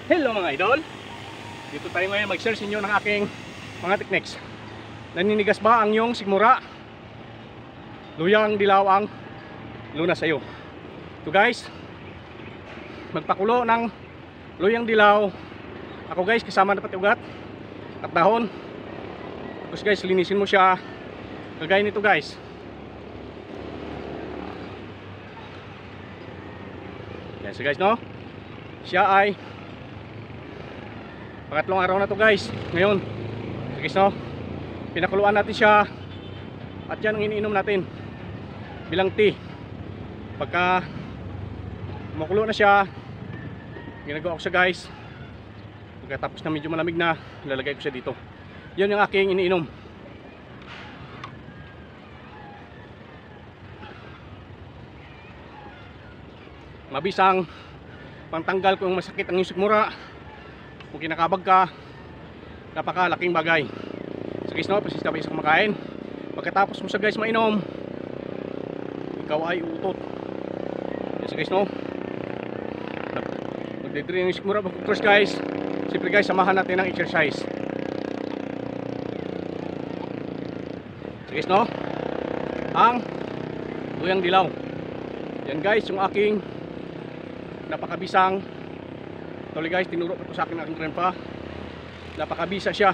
Hello mga idol! Dito tayo ngayon mag-share sa inyo ng aking mga techniques. Naninigas ba ang iyong sikmura? Luyang dilaw ang lunas sa iyo. Ito guys, magpakulo ng luyang dilaw. Ako guys, kasama na pati ugat at dahon. Tapos guys, linisin mo siya. Kagaya nito guys. Yan so guys, no? Siya ay pangatlong araw na to guys. Ngayon, guys, no? Pinakuluan natin siya. At yan ang iniinom natin bilang tea. Pagka makulo na siya, ginagawa ko siya guys. Pagkatapos na medyo malamig na, lalagay ko siya dito. Yan yung aking iniinom. Mabisang pantanggal kung masakit ang sikmura. Kung kinakabag ka, napakalaking bagay. So guys, no, pasista pa sa kumakain. Pagkatapos mo sa guys mainom, ikaw ay utot. So guys, no, magdidrain yung sikmura. Pagkatapos guys, siyempre guys, samahan natin ng exercise. So guys, no, ang luyang dilaw. Yan guys, yung aking napakabisang tuloy guys, tinuro pa ito sa akin aking grandpa. Napakabisa siya.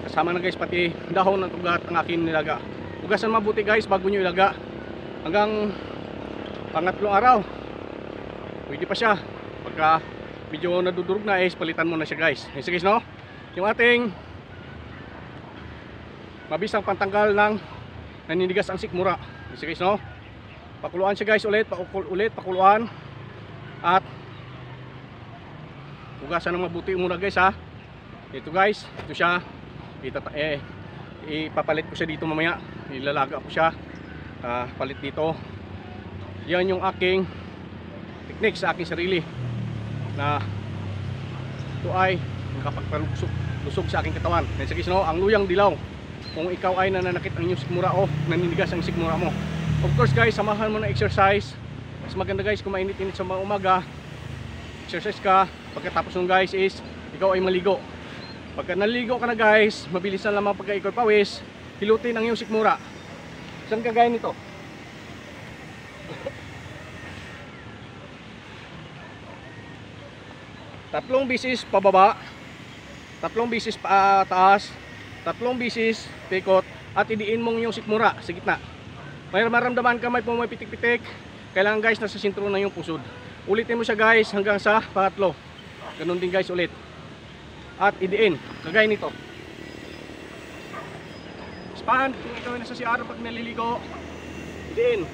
Kasama na guys pati dahon ng ugat ang aking nilaga. Ugasan mabuti guys bago nyo ilaga. Hanggang pangatlong araw pwede pa siya. Pagka medyo nadudurog na palitan mo na siya guys. So guys, no, yung ating mabisang pantanggal ng naninigas ang sikmura. So guys, no, pakuluan siya guys ulit, pakuluan. At hugasan ng mabuti muna guys ha. Ito guys, ito siya. Ipapalit ko siya dito mamaya. Ilalaga ko siya. Palit dito. Yan yung aking technique sa aking sarili. Na ito ay nakapagpalusog sa aking katawan. Kasi guys, no, ang luyang dilaw. Kung ikaw ay nananakit ang inyong sikmura o naninigas ang sikmura mo. Of course guys, samahan mo ng exercise. Mas maganda guys kung mainit-init sa mga umaga. Exercise ka. Pagkatapos nun guys is ikaw ay maligo. Pagka naligo ka na guys, mabilis na lamang pagka ikaw pawis, hilutin ang iyong sikmura. Saan kagaya nito? Tatlong bisis pababa, tatlong bisis taas, tatlong bisis pikot, at idiin mong yung sikmura sa gitna. May maramdaman ka may pumapitik-pitik, kailangan guys nasa sentro na yung pusod. Ulitin mo siya guys hanggang sa pangatlo. Ganun din guys ulit. At idiin, kagaya nito. Span, kung ikaw ay nasa CR pag naliligo, idiin.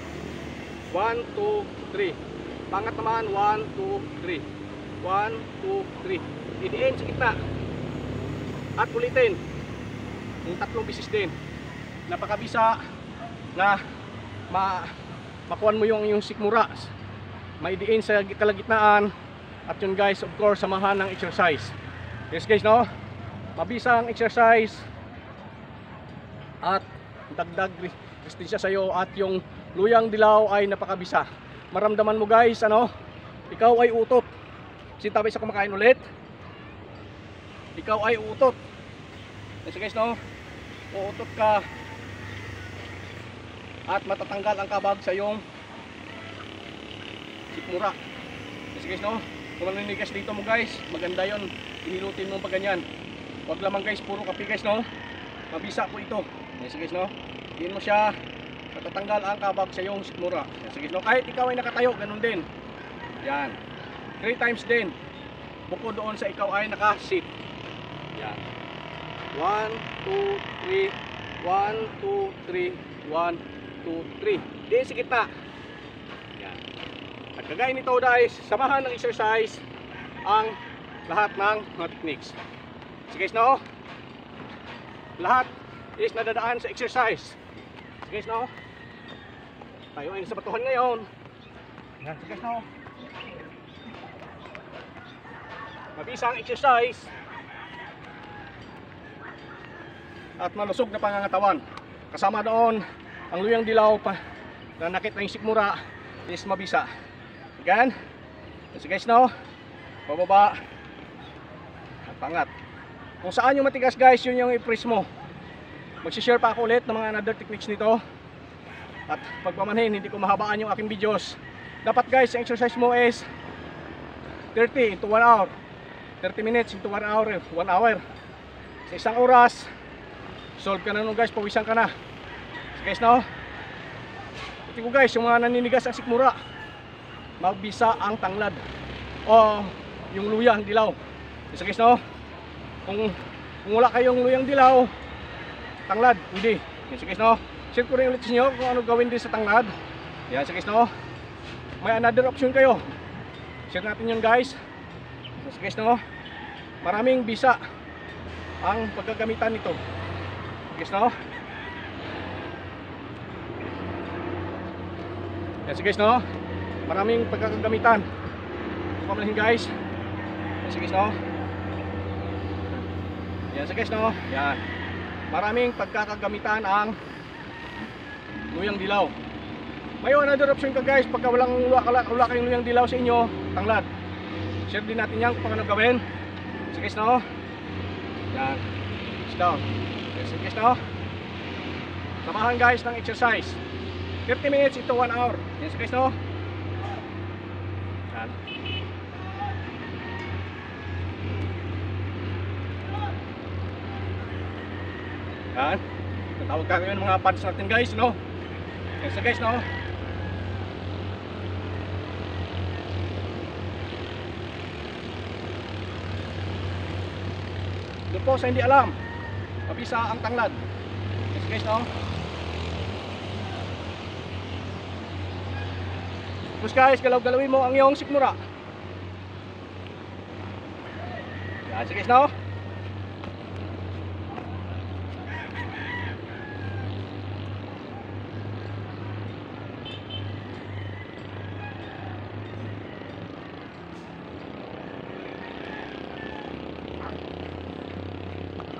1, 2, 3. Pangat naman, 1, 2, 3. 1, 2, 3. Idiin sa gitna. At ulitin. Yung tatlong bisis din. Napakabisa na makuhan mo yung sikmura. Maidiin sa kalagitnaan. At yun guys, of course, samahan ng exercise. Yes guys, no, mabisang exercise at dagdag resistensya sa iyo. At yung luyang dilaw ay napakabisa. Maramdaman mo guys, ano, ikaw ay utot. Sintabay sa kumakain ulit, ikaw ay utot. Yes guys, no, uutot ka at matatanggal ang kabag sa iyong sikmura. Yes guys, no, kung maninigas dito mo guys, maganda yon. Inilutin mo pa ganyan. Huwag lamang guys, puro kape guys, no. Mabisa po ito. Yes guys, no. Diin mo siya, matatanggal ang kabag sa iyong sikmura. Yes guys, no. Kahit ikaw ay nakatayo, ganun din. Yan. 3 times din. Bukod doon sa ikaw ay naka-sit. Yan. 1, 2, 3. 1, 2, 3. 1, 2, 3. Diin sa gitna. Yan. At kagaya nito guys, samahan ng exercise ang lahat ng mga techniques. So guys, no, lahat is nadadaan sa exercise. So guys, no, tayo ay nasa batuhan ngayon. Yan, so guys, no, mabisang exercise at malusog na pangangatawan. Kasama doon ang luyang dilaw pa na nakit na yung sikmura is mabisa. Again, so guys, no, bababa. pangat. Kung saan yung matigas guys, yun yung i-press mo. Magsishare pa ako ulit ng mga another techniques nito. At pagpamanhin, hindi ko mahabaan yung aking videos. Dapat guys, ang exercise mo is 30 into 1 hour. 30 minutes into 1 hour. 1 hour. Sa isang oras, solve ka na nun guys, pawisan ka na. So guys, no? Ito ko guys, yung mga naninigas ang sikmura, magbisa ang tanglad o yung luyang dilaw. So guys, no? Kung wala kayong luyang dilaw, tanglad, hindi. So guys, no? Share ko rin ulit sa inyo kung ano gawin din sa tanglad. Yan, so guys, no? May another option kayo. Share natin yun guys. So guys, no? Maraming bisa ang paggagamitan nito. Guys, no? Yan, so guys, no? Maraming pagkakagamitan. Pamalahin guys. Yan, so guys, no? Yan, so guys, no? Yan. Maraming pagkakagamitan ang luyang dilaw. May another option ka guys, pagka wala kayong luyang dilaw sa inyo, tanglad. Share din natin yan kung paano gawin. So guys, no? Yan. Sit down. Yes, guys, no? Samahan guys ng exercise. 30 minutes into 1 hour. Yes, guys, no? Yan. Yan. Natawag kami ng mga pads natin guys, no? Yes, guys, no? Doon po sa hindi alam, mabisa ang tanglad. Yes, guys, no? Tapos guys, galaw-galawin mo ang iyong sikmura. Yan, guys, no?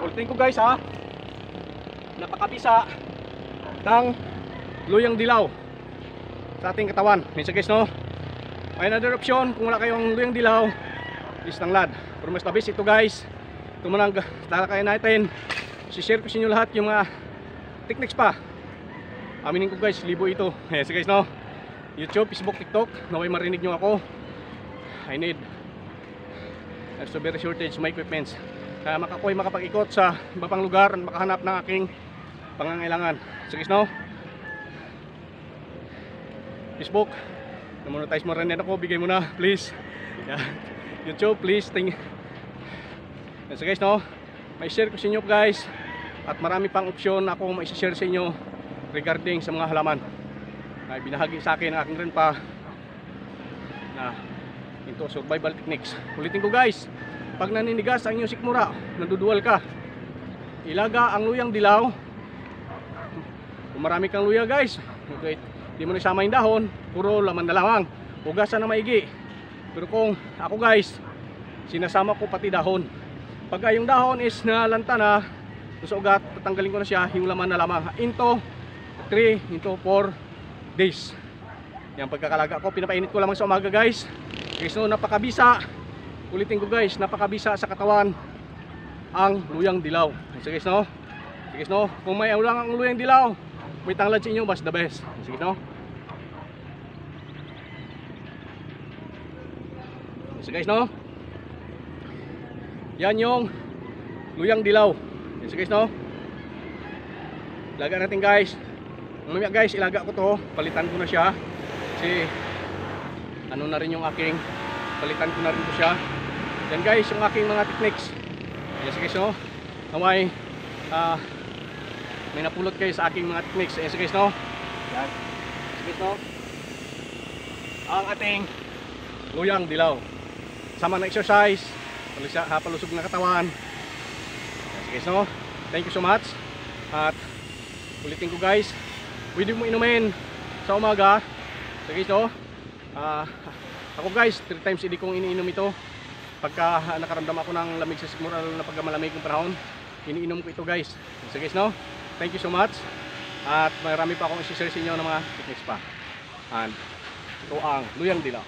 Ulitin ko guys ha, napakabisa ng luyang dilaw sa ating katawan. Minsan guys, no? May another option, kung wala kayong luyang dilaw, is tanglad. Pero mas labis ito guys, ito muna ang talakayan natin. Si-share ko sa inyo lahat yung mga techniques pa. Aminin ko guys, libo ito. Yes guys, no? YouTube, Facebook, TikTok, naway marinig nyo ako. I need so very shortage my equipments. Kaya ako'y makapag-ikot sa iba pang lugar at makahanap ng aking pangangailangan. So guys, no? Facebook, na-monetize mo rin ako, bigay mo na, please. Yeah. YouTube, please. So guys, no? May share ko sa inyo guys. At marami pang opsyon na ako mai-share sa inyo regarding sa mga halaman. Ay binahagi sa akin ang aking rin pa na into survival techniques. Ulitin ko guys. Pag naninigas ang inyong sikmura, nanduduwal ka, ilaga ang luyang dilaw. Kung marami kang luya guys, okay, di mo nasama yung dahon, puro laman na lamang, hugasan na maigi. Pero kung ako guys, sinasama ko pati dahon. Pag yung dahon is nalanta na sa ugat, tatanggalin ko na siya, yung laman na lamang. Into 3 into 4 days. Yan pagkakalaga ko, pinapainit ko lamang sa umaga guys. Guys, no, napakabisa. Ulitin ko guys, napakabisa sa katawan ang luyang dilaw. So guys, no? So guys, no? Kung may ulang ang luyang dilaw, may tanglad sa inyo, mas the best. So guys, no? So guys, no? Yan yung luyang dilaw. So guys, no? Ilaga natin guys. Mamaya guys, ilaga ko to, palitan ko na siya. Kasi ano na rin yung aking, palitan ko na rin ko siya. Yan guys, yung aking mga techniques. Yes guys, no? May napulot kayo sa aking mga techniques. Yes guys, no? Yan. Yes guys, no? Ang ating luyang dilaw. Sama ng exercise, palusog na katawan. Yes guys, no? Thank you so much. At ulitin ko guys, pwede mo inumin sa umaga. So guys, no? Ako guys, 3 times a day kong iniinom ito. Pagka nakaramdam ako ng lamig sa sikmura, lalo na pagka malamig ng panahon, iniinom ko ito guys. So guys, no? Thank you so much. At marami pa akong i-share sa inyo ng mga techniques pa. And ito ang luyang dilaw.